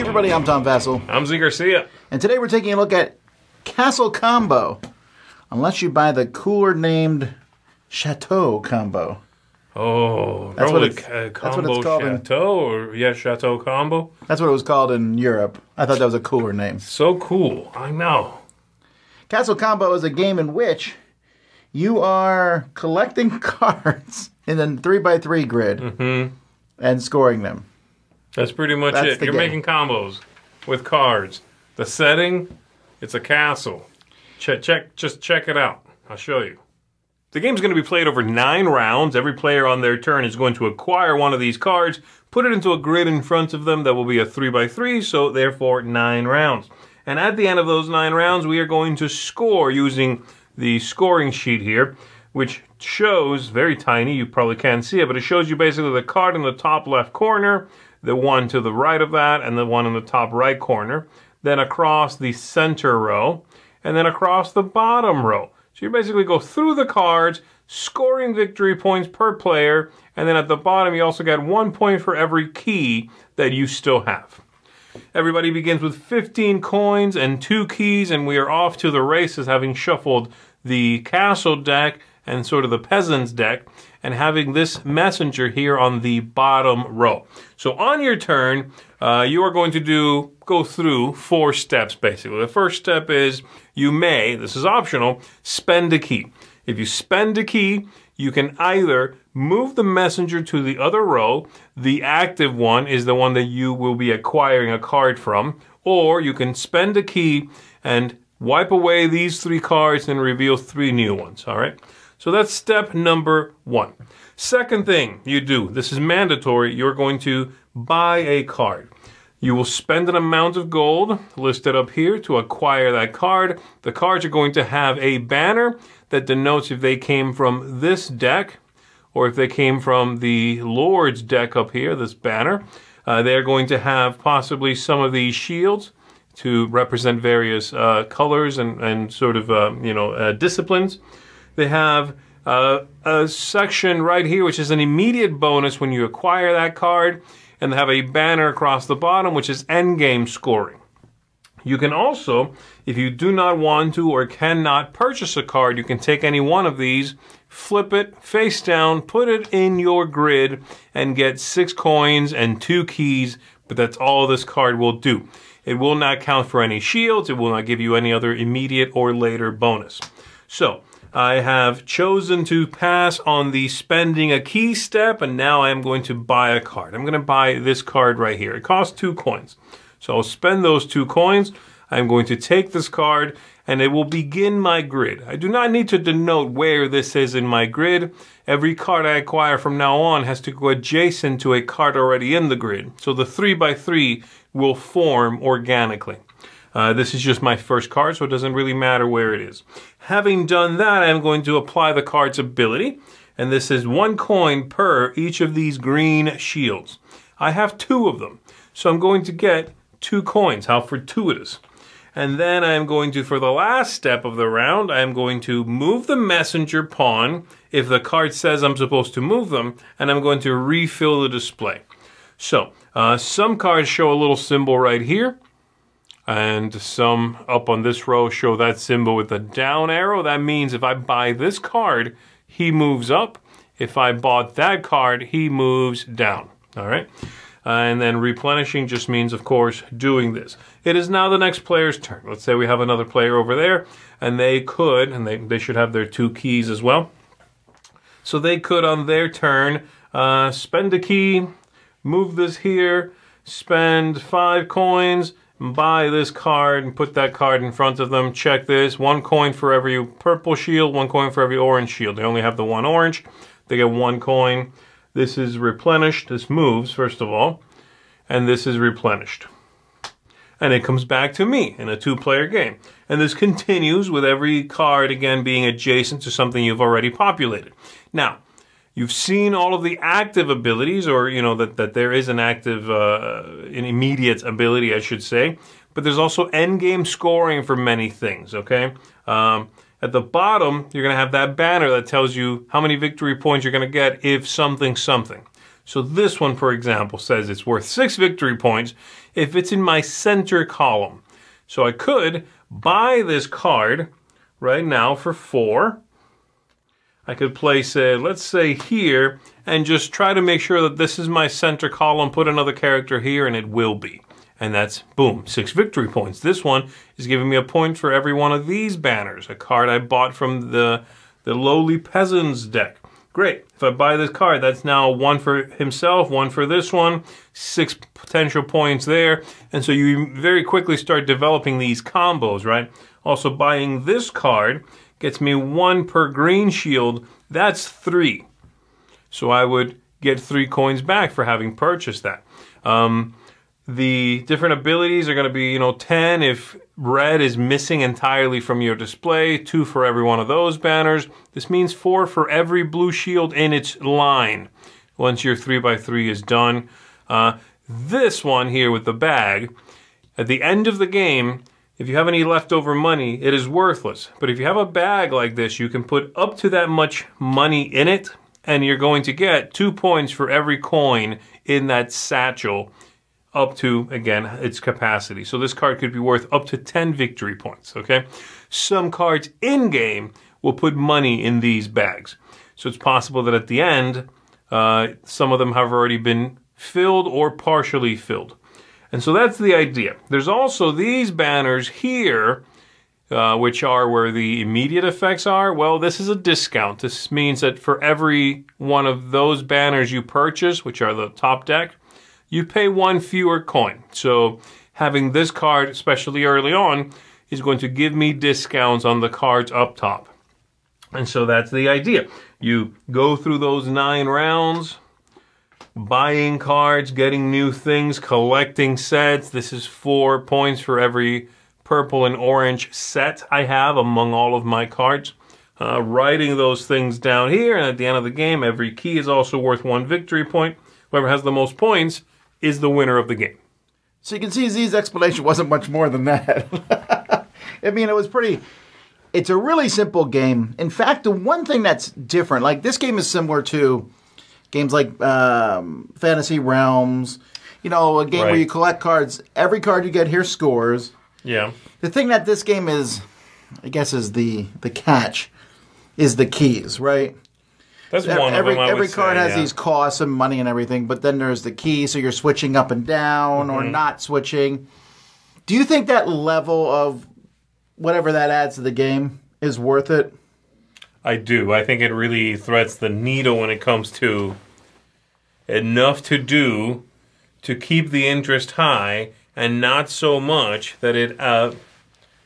everybody, I'm Tom Vassell. I'm Z Garcia. And today we're taking a look at Castle Combo. Unless you buy the cooler named Chateau Combo. Oh, That's probably what it's Combo called Chateau, or yeah, Chateau Combo. That's what it was called in Europe. I thought that was a cooler name. So cool, I know. Castle Combo is a game in which you are collecting cards in a 3x3 grid and scoring them. That's pretty much it. You're making combos with cards. The setting, it's a castle. Just check it out. I'll show you. The game's going to be played over 9 rounds. Every player on their turn is going to acquire one of these cards, put it into a grid in front of them that will be a 3x3, so therefore 9 rounds. And at the end of those 9 rounds, we are going to score using the scoring sheet here, which shows, very tiny, you probably can't see it, but it shows you basically the card in the top left corner, the one to the right of that, and the one in the top right corner, then across the center row, and then across the bottom row. So you basically go through the cards, scoring victory points per player, and then at the bottom you also get 1 point for every key that you still have. Everybody begins with 15 coins and 2 keys, and we are off to the races, having shuffled the castle deck and sort of the peasant's deck, and having this messenger here on the bottom row. So on your turn, you are going to go through 4 steps, basically. The first step is you may, this is optional, spend a key. If you spend a key, you can either move the messenger to the other row, the active one is the one that you will be acquiring a card from, or you can spend a key and wipe away these 3 cards and reveal 3 new ones, all right? So that's step number 1. Second thing you do, this is mandatory, you're going to buy a card. You will spend an amount of gold listed up here to acquire that card. The cards are going to have a banner that denotes if they came from this deck or if they came from the Lord's deck up here, this banner. They're going to have possibly some of these shields to represent various colors and sort of, disciplines. They have a section right here which is an immediate bonus when you acquire that card, and they have a banner across the bottom which is endgame scoring. You can also, if you do not want to or cannot purchase a card, you can take any one of these, flip it face down, put it in your grid, and get 6 coins and 2 keys, but that's all this card will do. It will not count for any shields, it will not give you any other immediate or later bonus. So, I have chosen to pass on the spending a key step, and now I am going to buy a card. I'm going to buy this card right here. It costs 2 coins. So I'll spend those 2 coins. I'm going to take this card, and it will begin my grid. I do not need to denote where this is in my grid. Every card I acquire from now on has to go adjacent to a card already in the grid. So the 3x3 will form organically. This is just my first card, so it doesn't really matter where it is. Having done that, I'm going to apply the card's ability, and this is 1 coin per each of these green shields. I have 2 of them, so I'm going to get 2 coins. How fortuitous. And then I'm going to, for the last step of the round, I'm going to move the messenger pawn if the card says I'm supposed to move them, and I'm going to refill the display. So, some cards show a little symbol right here, and some up on this row show that symbol with the down arrow. That means if I buy this card, he moves up. If I bought that card, he moves down. All right? And then replenishing just means, of course, doing this. It is now the next player's turn. Let's say we have another player over there, and they could, and they should have their 2 keys as well. So they could, on their turn, spend a key, move this here, spend 5 coins, buy this card and put that card in front of them. Check this. 1 coin for every purple shield, 1 coin for every orange shield. They only have the 1 orange. They get 1 coin. This is replenished. This moves, first of all. And this is replenished. And it comes back to me in a 2-player game. And this continues with every card, again, being adjacent to something you've already populated. Now, you've seen all of the active abilities, or, you know, that there is an active, an immediate ability, I should say. But there's also endgame scoring for many things, okay? At the bottom, you're going to have that banner that tells you how many victory points you're going to get if something. So this one, for example, says it's worth 6 victory points if it's in my center column. So I could buy this card right now for 4. I could place it, let's say here, and just try to make sure that this is my center column, put another character here, and it will be. And that's, boom, 6 victory points. This one is giving me a point for every one of these banners, a card I bought from the Lowly Peasants deck. Great. If I buy this card, that's now 1 for himself, 1 for this one, 6 potential points there. And so you very quickly start developing these combos, right? Also, buying this card gets me 1 per green shield. That's 3. So I would get 3 coins back for having purchased that. The different abilities are going to be, 10 if red is missing entirely from your display, 2 for every one of those banners. This means 4 for every blue shield in its line once your 3x3 is done. This one here with the bag, at the end of the game, if you have any leftover money, it is worthless. But if you have a bag like this, you can put up to that much money in it, and you're going to get 2 points for every coin in that satchel up to, again, its capacity. So this card could be worth up to 10 victory points, okay? Some cards in-game will put money in these bags. So it's possible that at the end, some of them have already been filled or partially filled. And so that's the idea. There's also these banners here, which are where the immediate effects are. Well, this is a discount. This means that for every one of those banners you purchase, which are the top deck, you pay 1 fewer coin. So having this card, especially early on, is going to give me discounts on the cards up top. And so that's the idea. You go through those 9 rounds, buying cards, getting new things, collecting sets. This is 4 points for every purple and orange set I have among all of my cards. Writing those things down here, and at the end of the game, every key is also worth 1 victory point. Whoever has the most points is the winner of the game. So you can see Z's explanation wasn't much more than that. I mean, it's a really simple game. In fact, the one thing that's different, like this game is similar to games like Fantasy Realms, a game where you collect cards. Every card you get here scores. Yeah. The thing that this game is, I guess, is the catch, is the keys, right? That's one of them, every card has these costs and money and everything, but then there's the key, so you're switching up and down or not switching. Do you think that level of whatever that adds to the game is worth it? I do. I think it really threads the needle when it comes to enough to do to keep the interest high and not so much that it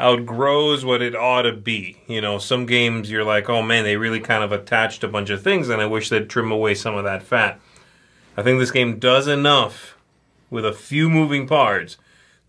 outgrows what it ought to be. Some games you're like, oh man, they really kind of attached a bunch of things and I wish they'd trim away some of that fat. I think this game does enough with a few moving parts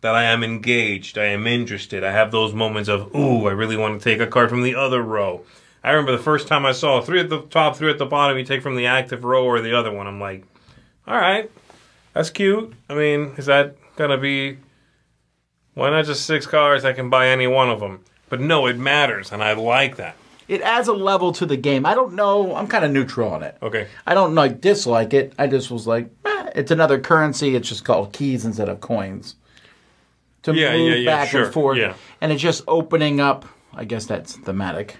that I am engaged, I am interested. I have those moments of, ooh, I really want to take a card from the other row. I remember the first time I saw 3 at the top, 3 at the bottom, you take from the active row or the other one. I'm like, all right, that's cute. I mean, is that going to be... Why not just 6 cards? I can buy any one of them. But no, it matters, and I like that. It adds a level to the game. I don't know. I'm kind of neutral on it. Okay. I don't dislike it. I just was like, it's another currency. It's just called keys instead of coins. To move back and forth. Yeah. And it's just opening up, I guess that's thematic,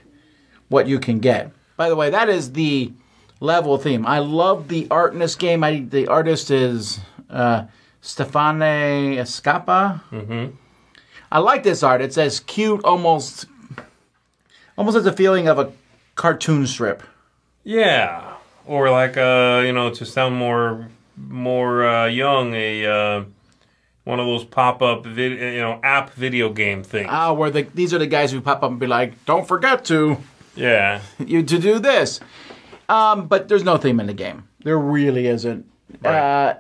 what you can get. By the way, that is the level theme. I love the art in this game. The artist is Stefane Escapa. Mm-hmm. I like this art. It's as cute, almost has a feeling of a cartoon strip. Yeah, or like to sound more young, one of those pop-up app video game things. Where these are the guys who pop up and be like, "Don't forget to to do this." But there's no theme in the game. There really isn't. Right.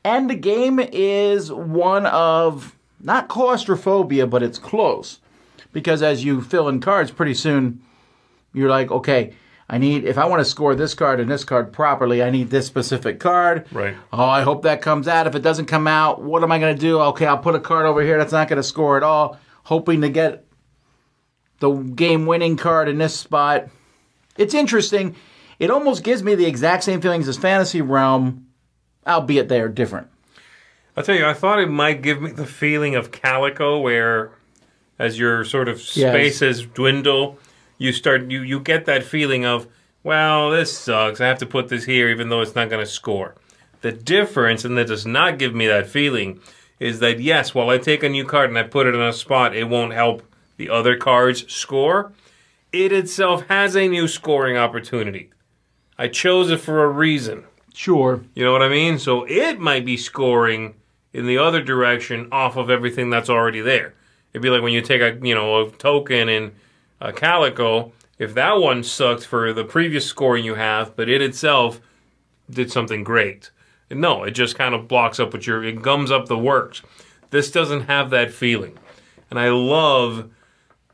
And the game is one of, not claustrophobia, but it's close. Because as you fill in cards, pretty soon you're like, okay, if I want to score this card and this card properly, I need this specific card. Right. Oh, I hope that comes out. If it doesn't come out, what am I going to do? Okay, I'll put a card over here that's not going to score at all, hoping to get the game-winning card in this spot. It's interesting. It almost gives me the exact same feelings as Fantasy Realm, albeit they are different. I'll tell you, I thought it might give me the feeling of Calico, where as your sort of spaces dwindle, you get that feeling of, well, this sucks. I have to put this here even though it's not going to score. The difference, and that does not give me that feeling, is that, yes, while I take a new card and I put it in a spot, it won't help the other cards score. It itself has a new scoring opportunity. I chose it for a reason. Sure. You know what I mean? So it might be scoring in the other direction off of everything that's already there. It'd be like when you take a token in a Calico. If that one sucked for the previous scoring you have, but it itself did something great. No, it just kind of blocks up it gums up the works. This doesn't have that feeling. And I love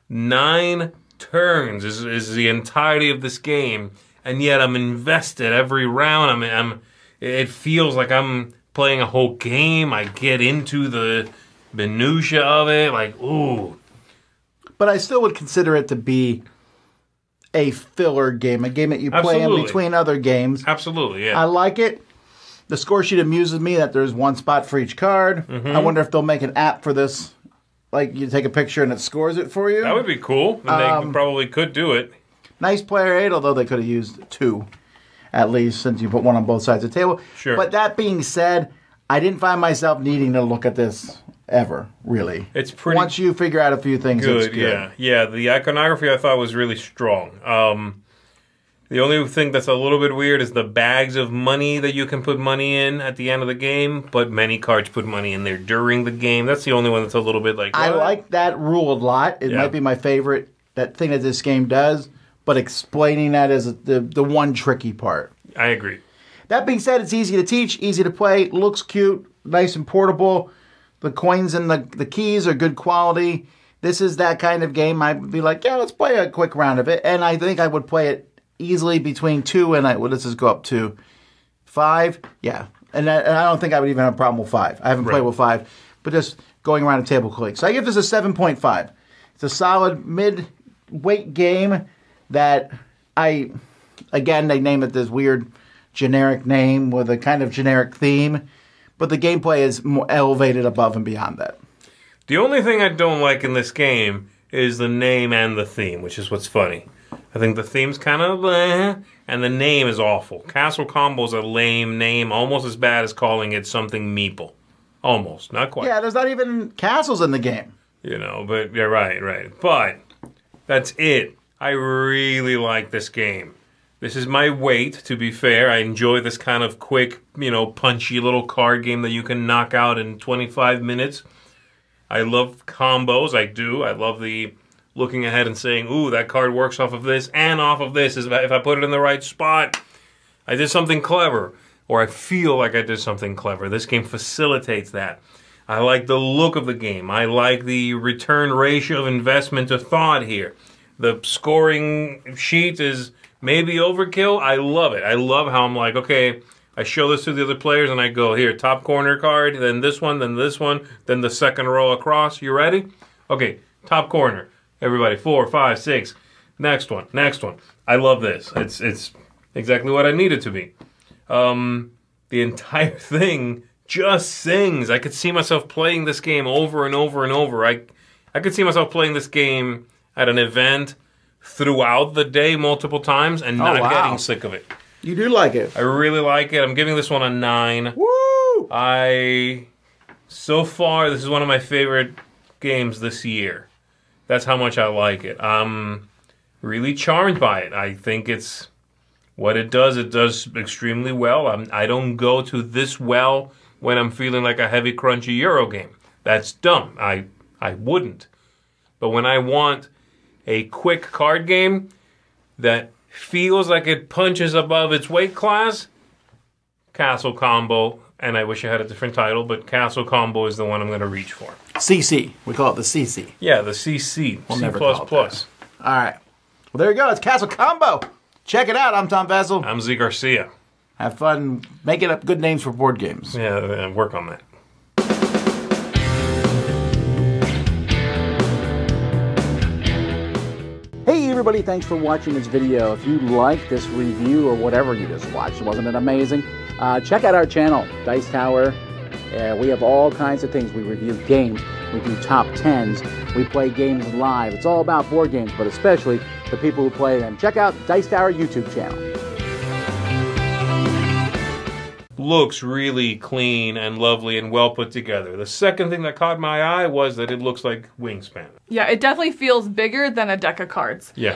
9 turns is the entirety of this game, and yet I'm invested every round. It feels like I'm playing a whole game. I get into the minutia of it, like, ooh. But I still would consider it to be a filler game, a game that you play in between other games. Absolutely, yeah. I like it. The score sheet amuses me that there's one spot for each card. Mm-hmm. I wonder if they'll make an app for this. Like, you take a picture and it scores it for you. That would be cool. And they probably could do it. Nice player aid, although they could have used 2, at least, since you put one on both sides of the table. Sure. But that being said, I didn't find myself needing to look at this ever, really. It's pretty Once you figure out a few things, it's good. Yeah. Yeah, the iconography I thought was really strong. The only thing that's a little bit weird is the bags of money that you can put money in at the end of the game, but many cards put money in there during the game. That's the only one that's a little bit like, what? I like that rule a lot. It might be my favorite, that thing that this game does, but explaining that is the one tricky part. I agree. That being said, it's easy to teach, easy to play, looks cute, nice and portable. The coins and the keys are good quality. This is that kind of game I'd be like, yeah, let's play a quick round of it. And I think I would play it easily between 2 and let's just go up to 5. Yeah. And I don't think I would even have a problem with 5. I haven't played with 5, but just going around a table quickly. So I give this a 7.5. It's a solid mid-weight game that again, they name it this weird generic name with a kind of generic theme, but the gameplay is more elevated above and beyond that. The only thing I don't like in this game is the name and the theme, which is what's funny. I think the theme's kind of and the name is awful. Castle Combo's a lame name, almost as bad as calling it something meeple. Almost, not quite. Yeah, there's not even castles in the game. But yeah, right. But that's it. I really like this game. This is my weight, to be fair. I enjoy this kind of quick, punchy little card game that you can knock out in 25 minutes. I love combos, I do. I love the looking ahead and saying, ooh, that card works off of this and off of this. If I put it in the right spot, I did something clever. Or I feel like I did something clever. This game facilitates that. I like the look of the game. I like the return ratio of investment to thought here. The scoring sheet is maybe overkill. I love it. I love how I'm like, okay, I show this to the other players and I go, here, top corner card, then this one, then the second row across. You ready? Okay, top corner. Everybody, 4, 5, 6. Next one. I love this. It's exactly what I need it to be. The entire thing just sings. I could see myself playing this game over and over and over. I could see myself playing this game at an event throughout the day multiple times and not getting sick of it. You do like it. I really like it. I'm giving this one a 9. Woo! So far, this is one of my favorite games this year. That's how much I like it. I'm really charmed by it. I think it's what it does extremely well. I don't go to this well when I'm feeling like a heavy, crunchy Euro game. That's dumb. I wouldn't. But when I want a quick card game that feels like it punches above its weight class, Castle Combo, and I wish I had a different title, but Castle Combo is the one I'm going to reach for. CC. We call it the CC. Yeah, the CC. We'll C++. Never call it that. All right. Well, there you go. It's Castle Combo. Check it out. I'm Tom Vessel. I'm Z Garcia. Have fun making up good names for board games. Yeah, work on that. Hey, everybody, thanks for watching this video. If you like this review or whatever you just watched, wasn't it amazing? Check out our channel, Dice Tower. We have all kinds of things. We review games, we do top 10s, we play games live. It's all about board games, but especially the people who play them. Check out Dice Tower YouTube channel. Looks really clean and lovely and well put together. The second thing that caught my eye was that it looks like Wingspan. Yeah, it definitely feels bigger than a deck of cards. Yeah.